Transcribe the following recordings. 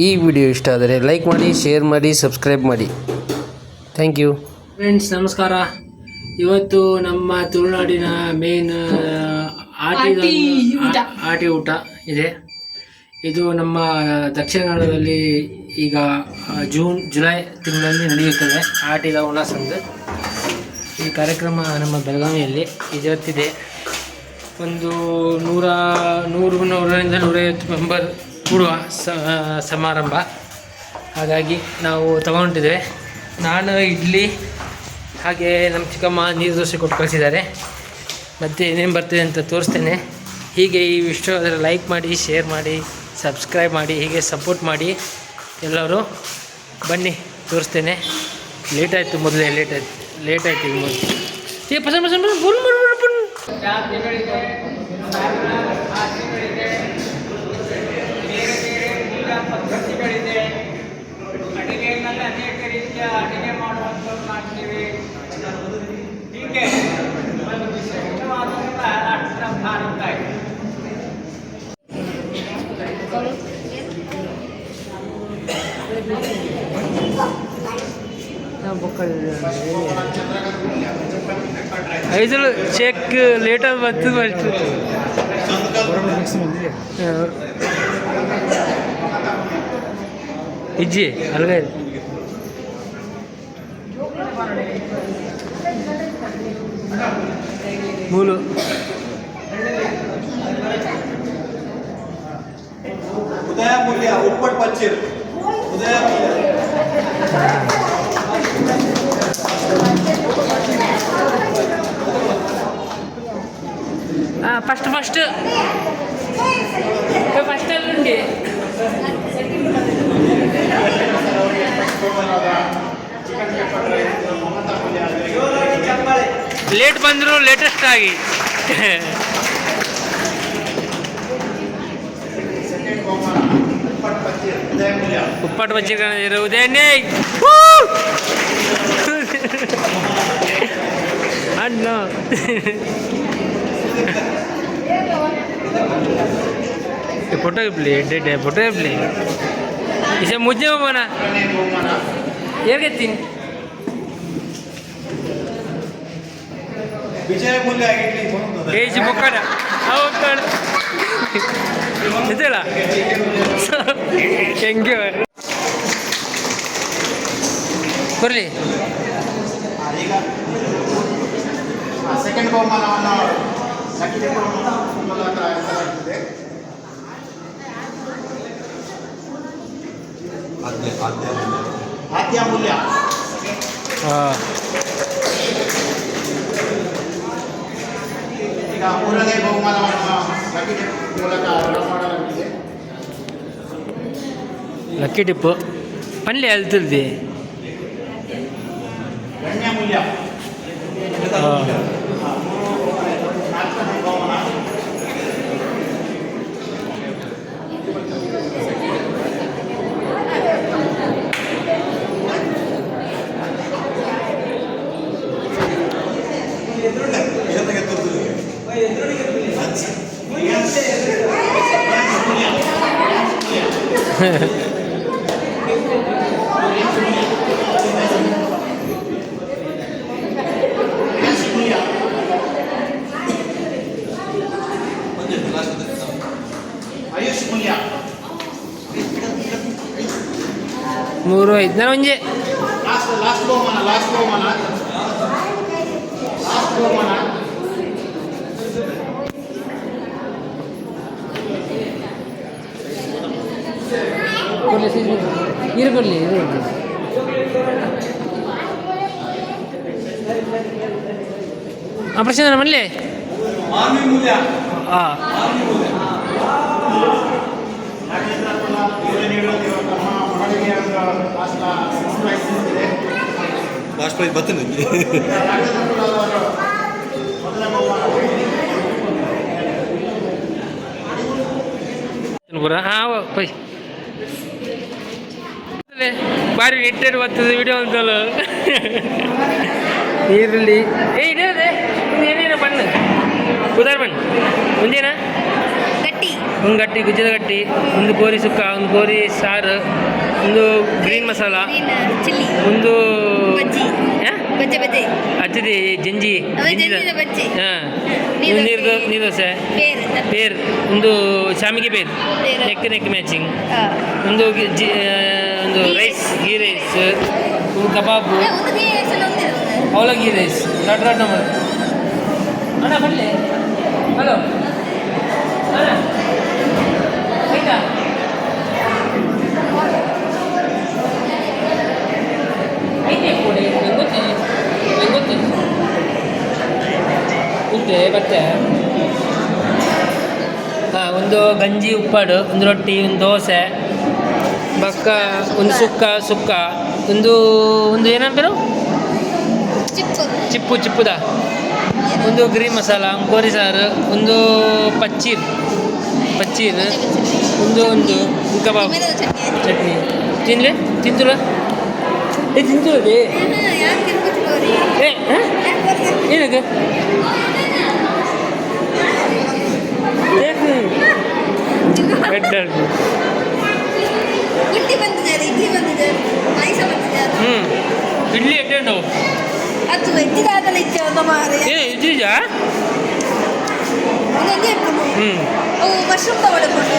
ಈ ವಿಡಿಯೋ ಇಷ್ಟ ಆದರೆ ಲೈಕ್ ಮಾಡಿ, ಶೇರ್ ಮಾಡಿ, ಸಬ್ಸ್ಕ್ರೈಬ್ ಮಾಡಿ. Thank you friends. ನಮಸ್ಕಾರ. ಇವತ್ತು ನಮ್ಮ ತುಳುನಾಡಿನ ಮೇನ್ ಆಟಿ ಊಟ ಇದೆ. ಇದು ನಮ್ಮ ದಕ್ಷಿಣ ಕನ್ನಡದಲ್ಲಿ ಈಗ ಜುಲೈ ತಿಂಗಳಲ್ಲಿ ನಡೆಯುತ್ತದೆ ಆಟಿದ ಒಣಸಂದು. ಈ ಕಾರ್ಯಕ್ರಮ ನಮ್ಮ ಬೆಳಗಾವಿಯಲ್ಲಿ ಇವತ್ತಿದೆ. ಒಂದು 100ರಿಂದ 150 ಮೆಂಬರ್ ಕೂಡುವ ಸಮಾರಂಭ. ಹಾಗಾಗಿ ನಾವು ತಗೊಂಡಿದ್ದೇವೆ. ನಾನು ಇಡ್ಲಿ, ಹಾಗೆ ನಮ್ಮ ಚಿಕ್ಕಮ್ಮ ನೀರು ದೋಸೆ ಕೊಟ್ಟು ಕಳಿಸಿದ್ದಾರೆ. ಮತ್ತು ಏನೇನು ಬರ್ತಿದೆ ಅಂತ ತೋರಿಸ್ತೇನೆ. ಹೀಗೆ ಈ ವಿಡಿಯೋ ಅದರ ಲೈಕ್ ಮಾಡಿ, ಶೇರ್ ಮಾಡಿ, ಸಬ್ಸ್ಕ್ರೈಬ್ ಮಾಡಿ, ಹೀಗೆ ಸಪೋರ್ಟ್ ಮಾಡಿ ಎಲ್ಲರೂ. ಬನ್ನಿ ತೋರಿಸ್ತೇನೆ. ಲೇಟ್ ಆಯಿತು ಈಗ ಪದ್ಧತಿಗಳಿದೆ. ಅಡುಗೆಯಲ್ಲಿ ಅನೇಕ ರೀತಿಯ ಅಡುಗೆ ಮಾಡುವಂಥದ್ದು ಮಾಡ್ತೀವಿ. ಹೀಗೆ ಒಂದು ವಿಶಿಷ್ಟವಾದಂಥ ರಾಷ್ಟ್ರ ಭಾರತ ಇದೆ. ಐದು ಚೆಕ್ ಲೇಟಾಗಿ ಬರ್ತದೆ ಅಷ್ಟು. ಇಜ್ಜಿ ಅಲ್ಗ ಮೂಲು ಉದಯ ಮೂಲ್ಯ ಉಪ್ಪಟ್ಟು ಪಚ್ಚಿರ್ ಉದಯ ಫಸ್ಟ್ ಅಲ್ಲಂడి. ಲೇಟ್ ಬಂದರು ಲೇಟೆಸ್ಟ್ ಆಗಿ ಉಪ್ಪಾಟ ಬಜ್ಜಿ ಉದಯನೇ ಅಣ್ಣ फोटो प्ले फोटो प्ले इसे मुझे बना ये कहती ವಿಜಯ ಮೂಲ್ಯ ಏಜ್ ಮುಕ್ಕಡ ಅವಕ್ಕಡ ಇದಲ್ಲ ಹೆಂಗೆ ಬರಲಿ. ಈಗ ಸೆಕೆಂಡ್ ಬಹುಮಾನವನ್ನು ಆದ್ಯ ಮೂಲ್ಯ ಈಗ ಮೂರನೇ ಬಹುಮಾನವನ್ನು ಮೂಲಕ ಮಾಡಲಾಗಿದೆ. ಲಕ್ಕಿ ಟಿಪ್ಪು ಪಲ್ಯ ಅಲ್ತಿಲ್ದಿ ಗಣ್ಯ ಮೂಲ್ಯ ನಾಲ್ಕನೇ ಬಹುಮಾನ ಆಯುಷ್ ಮೂಲ್ಯ 3 5 ನಾನು ಒಂಜೆ ಲಾಸ್ಟ್ ಬಹುಮಾನ ಇದು ಕೊಡಲಿ ಇದು ಪ್ರಶ್ನೆ ಮಲ್ಲಿ ಲಾಸ್ಟ್ ಪ್ರೈಸ್ ಬರ್ತೇನೆ ಹಾಂ ಪೈ ಬಾರಿ ನೆಟ್ಟೆಡ್ ಬರ್ತದೆ ವಿಡಿಯೋ ಅಂತಲ್ಲ ನೀರಲ್ಲಿ ಏನೇನಿದೆ ಏನೇನು ಬಣ್ಣ ಉದಾರ ಬಣ್ಣ ಮುಂದೇನಾ ಗಟ್ಟಿ ಒಂದು ಗಟ್ಟಿ ಗುಜ್ಜದ ಗಟ್ಟಿ, ಒಂದು ಕೋರಿ ಸುಕ್ಕ, ಒಂದು ಕೋರಿ ಸಾರು, ಒಂದು ಗ್ರೀನ್ ಮಸಾಲ, ಚಿಲ್ಲಿ ಒಂದು ಬಜ್ಜಿ ಬಜ್ಜೆ ಬಜ್ಜೆ ಹಚ್ಚದಿ ಜಂಜಿ ಜಂಜಿದ ಬಜ್ಜಿ ಹಾಂ, ನೀರು ನೀರು ದೋಸೆ, ಬೇರೆ ಪೇರ್, ಒಂದು ಶಾಮಿಗೆ ಪೇರ್, ಪೇರ್. ನೆಕ್ ಮ್ಯಾಚಿಂಗ್, ಒಂದು ಒಂದು ರೈಸ್, ಗೀ ರೈಸ್, ಒಂದು ಕಬಾಬು, ಒಂದು ಗೀ ರೈಸ್ ಎಲ್ಲ ಒಂದೇ ಒಂದು. ಅವಲ ಗೀ ರೈಸ್, ದೊಡ್ಡ ಅಣ್ಣ ಬರಲಿ. ಹಲೋ ಅಣ್ಣ ಆಯ್ತಾ? ಐತೆ ಕೊಡಿ, ನಂಗೆ ಗೊತ್ತಿಲ್ಲ ಉಂಟೆ ಬತ್ತೆ. ಹಾಂ, ಒಂದು ಗಂಜಿ ಉಪ್ಪಾಡು, ಒಂದು ರೊಟ್ಟಿ, ಒಂದು ದೋಸೆ, ಬಕ್ಕ ಒಂದು ಸುಕ್ಕ, ಒಂದು ಏನಂತಾರೆ ಚಿಪ್ಪು ಚಿಪ್ಪುದ, ಒಂದು ಗ್ರೀನ್ ಮಸಾಲ, ಒಂದು ಕೋರಿ ಸಾರು, ಒಂದು ಪಚ್ಚೀರ್, ಒಂದು ಕಬಾಬ್ ಚಟ್ನಿ. ತಿನ್ಲೆ ತಿಂತುಲ ತಿಂತುಲೇ ಏ ಏನಕ್ಕೆ ಗುಡ್ಡಿ ಬಂದಿದ್ದಾರೆ, ಇಡ್ಲಿ ಬಂದಿದ್ದಾರೆ, ಪಾಯಸ ಬಂದಿದ್ದಾರೆ. ಇಡ್ಲಿ ಎಟ್ಟೆಂಡು ಅದು ವೆಜ್ಜಿದಾಗಲ್ಲ ಇದ್ದೇವೆ ಮಾರೆ. ಇದ್ದೀಜಾ ಅವು ಮಶ್ರೂಮ್ ತಗೊಳ್ಕೊಂಡು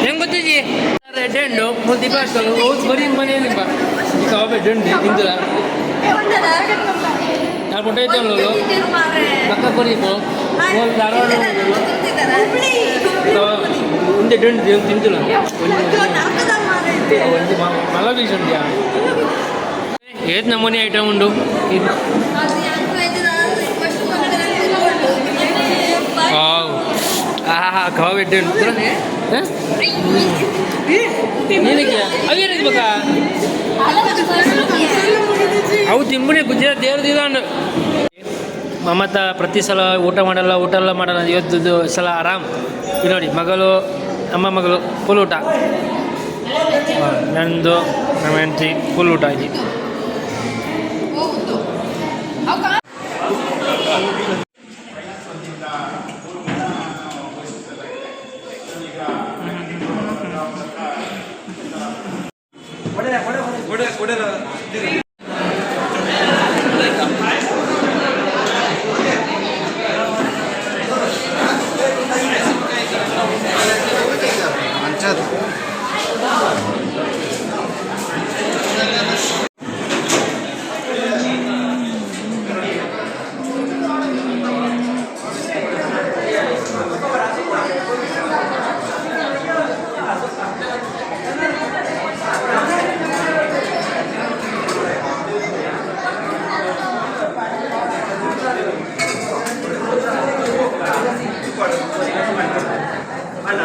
ಹೆಂಗೆ ಗೊತ್ತಿದ್ದಿ ಎಟ್ಟೆಂಡು ಒಂದು ದೀಪ ಹಾಕಲು ಬರೀ ಮನೆಯಲ್ಲಿ ಬಾ ಈ ಕಬಾಬ್ ಎಟ್ಟೆಂಡು ತಿಂದಿಲ್ಲ ನಾನು ಪುಟ್ಟ ಇದ್ದಳು ಪಕ್ಕ ಕೊರಿಪು ಧಾರವಾಡ ಒಂದೇ ಡೆಂಡು ತಿಂತಿಲ್ಲ ಒಂದು ಮಲ ಬೀಜ ಉಂಟ್ಯಾ ಏತ್ ನಮೂನಿ ಐಟಮ್ ಉಂಡು ಕಬಾಬ್ ಎಡ್ಡೆ ಉಂಟು ಏನಕ್ಕೆ ಅವೇನಕ್ಕೆ ಬೇಕಾ ಅವು ತಿಂಬುನೆ ಗುಜರಾತ್ ದೇವ್ರದಿದ್ದಾನು ಮಮತ ಪ್ರತಿ ಸಲ ಊಟ ಎಲ್ಲ ಮಾಡಲ್ಲ ಇವತ್ತು ಸಲ ಆರಾಮ್ ಇದು ನೋಡಿ ಅಮ್ಮ ಮಗಳು ಫುಲ್ ಊಟ ನಂದು ನಮ್ಮ ಹೆಂಡತಿ ಫುಲ್ ಊಟ ಆಯ್ತು ಅಣ್ಣ